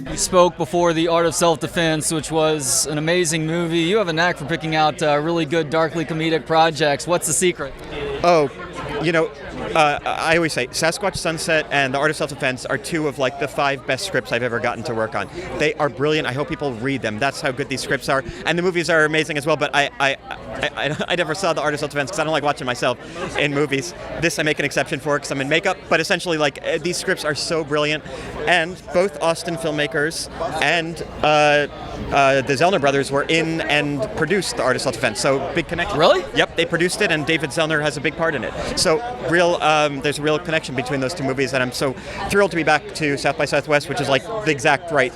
You spoke before The Art of Self-Defense, which was an amazing movie. You have a knack for picking out really good, darkly comedic projects. What's the secret? Oh, I always say SASQUATCH SUNSET and The Art of Self-Defense are two of like the 5 best scripts I've ever gotten to work on. They are brilliant. I hope people read them. That's how good these scripts are. And the movies are amazing as well, but I never saw The Art of Self-Defense because I don't like watching myself in movies. This I make an exception for because I'm in makeup, but essentially these scripts are so brilliant. And both Austin filmmakers and the Zellner brothers were in and produced The Art of Self-Defense, so big connection. Really? Yep, they produced it, and David Zellner has a big part in it. So there's a real connection between those two movies, and I'm so thrilled to be back to South by Southwest, which is like the exact right,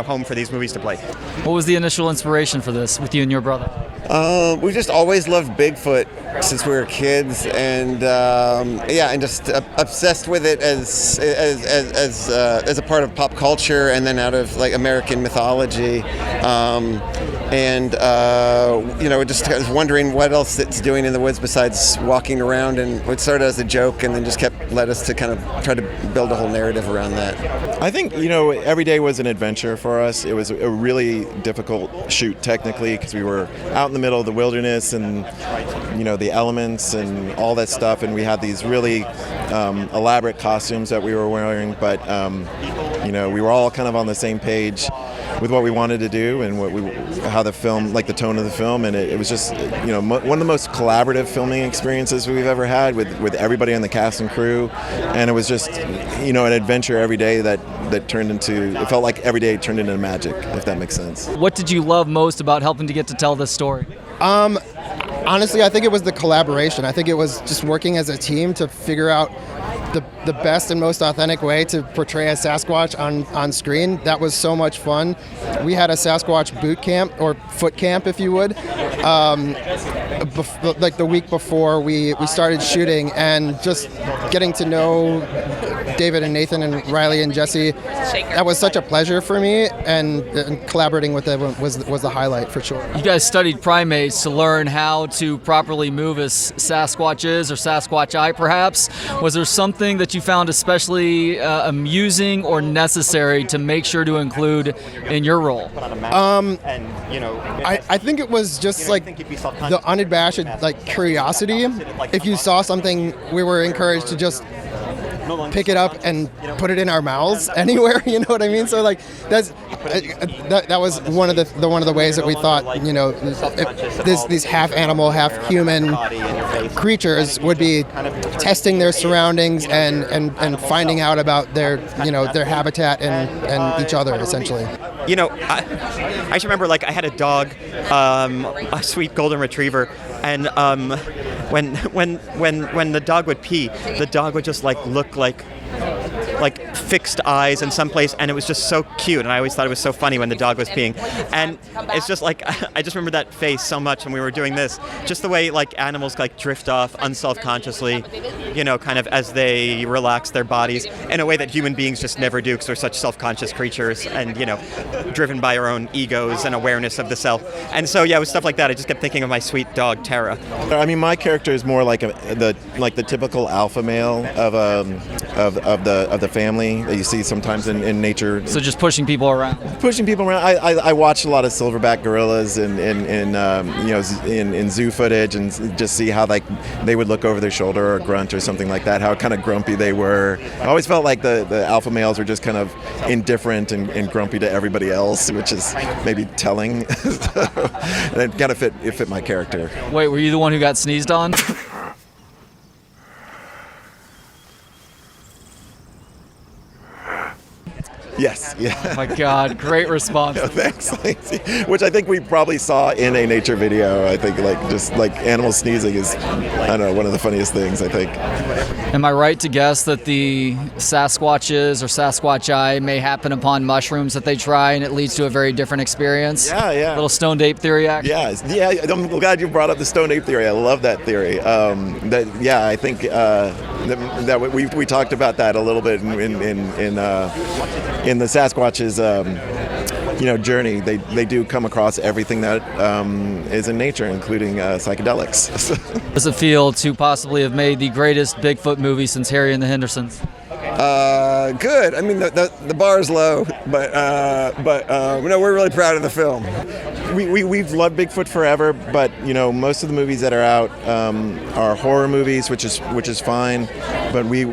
home for these movies to play. What was the initial inspiration for this with you and your brother? We just always loved Bigfoot since we were kids, and and just obsessed with it as a part of pop culture, and then out of like American mythology. Just I was wondering what else it's doing in the woods besides walking around, and it started as a joke and then just led us to kind of try to build a whole narrative around that. I think, every day was an adventure for us. It was a really difficult shoot technically because we were out in the middle of the wilderness and, the elements and all that stuff, and we had these really elaborate costumes that we were wearing, but, we were all kind of on the same page with what we wanted to do and how the film, like the tone of the film, and it was just, one of the most collaborative filming experiences we've ever had with everybody on the cast and crew, and it was just, an adventure every day that it felt like every day turned into magic, if that makes sense. What did you love most about helping to get to tell this story? Honestly, I think it was the collaboration. I think it was just working as a team to figure out the best and most authentic way to portray a Sasquatch on screen. That was so much fun. We had a Sasquatch boot camp, or foot camp if you would, like the week before we started shooting, and just getting to know David and Nathan and Riley and Jesse, that was such a pleasure for me, and collaborating with them was the highlight for sure. You guys studied primates to learn how to properly move as Sasquatches, or Sasquatch-I perhaps. Was there something that you found especially amusing or necessary to make sure to include in your role? I think it was just like the unabashed curiosity. If you saw something, we were encouraged to just pick it up and put it in our mouths anywhere. You know what I mean? So that was one of the ways that we thought, these half animal, half human creatures would be testing their surroundings and finding out about their habitat and each other essentially. I just remember I had a dog, a sweet golden retriever, and when the dog would pee, the dog would just look like fixed eyes in some place, and it was just so cute, and I always thought it was so funny when the dog was peeing. And it's just I just remember that face so much when we were doing this, just the way animals drift off unselfconsciously, kind of as they relax their bodies in a way that human beings just never do, because we're such self-conscious creatures and driven by our own egos and awareness of the self. And so it was stuff like that. I just kept thinking of my sweet dog Tara. I mean, my character is more like the typical alpha male of the family that you see sometimes in nature. So just pushing people around. I watched a lot of silverback gorillas in zoo footage, and just see how they would look over their shoulder or grunt or something like that. How kind of grumpy they were. I always felt like the alpha males were just kind of indifferent and grumpy to everybody else, which is maybe telling. And it kind of fit my character. Wait, were you the one who got sneezed on? Yes, yeah. Oh my God, great response. Thanks. Which I think we probably saw in a nature video. I think animal sneezing is, one of the funniest things, I think. Am I right to guess that the Sasquatches or Sasquatch-I may happen upon mushrooms that they try, and it leads to a very different experience? Yeah. Little stoned ape theory action? Yeah, I'm glad you brought up the stoned ape theory. I love that theory. I think that we talked about that a little bit in the Sasquatch's journey. They do come across everything that is in nature, including psychedelics. Does it feel to possibly have made the greatest Bigfoot movie since Harry and the Hendersons? Good. I mean, the bar is low, but no, we're really proud of the film. We've loved Bigfoot forever, but most of the movies that are out are horror movies, which is fine. But we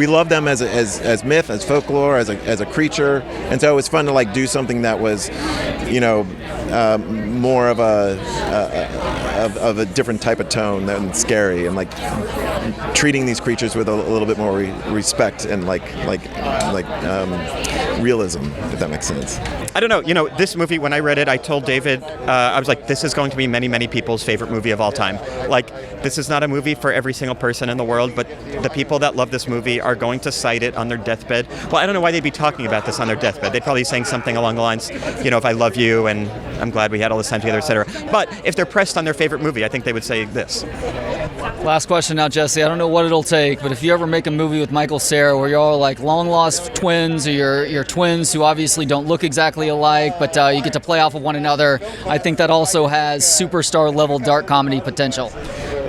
love them as myth, as folklore, as a creature, and so it was fun to like do something that was, more of a different type of tone than scary, and like treating these creatures with a little bit more respect and like realism, if that makes sense. I don't know. This movie, when I read it, I told David, I was like, this is going to be many, many people's favorite movie of all time. Like, this is not a movie for every single person in the world, but the people that love this movie are going to cite it on their deathbed. Well, I don't know why they'd be talking about this on their deathbed. They'd probably be saying something along the lines, if I love you and I'm glad we had all this time together, etc. But if they're pressed on their favorite movie, I think they would say this. Last question now, Jesse. I don't know what it'll take, but if you ever make a movie with Michael Cera where you're all like long-lost twins, or you're twins who obviously don't look exactly alike, but you get to play off of one another, I think that also has superstar-level dark comedy potential.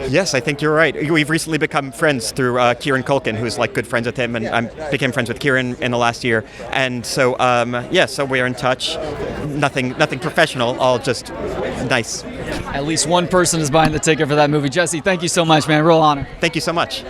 Yes, I think you're right. We've recently become friends through Kieran Culkin, who's like good friends with him, and I became friends with Kieran in the last year. And so, so we're in touch. Nothing professional, all just nice. At least one person is buying the ticket for that movie. Jesse, thank you so much, man. Real honor. Thank you so much.